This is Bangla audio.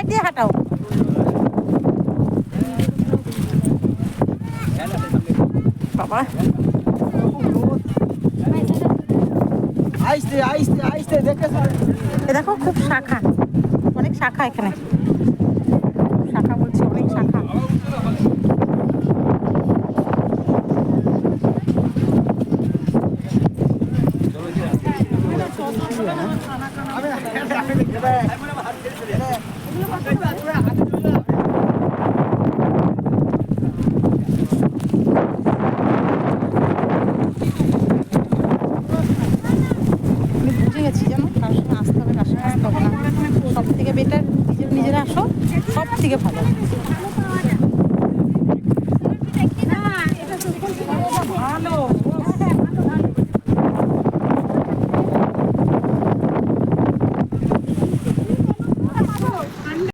সাইড দিয়ে হাঁটাও। বাবা এ দেখো খুব শাখা, অনেক শাখা এখানে, শাখা বলছি অনেক শাখা। বুঝে গেছি জানো, কার সঙ্গে আসতে হবে কার সঙ্গে আসতে হবে না, সব থেকে বেটার নিজেরা আসো, সব থেকে ভালো।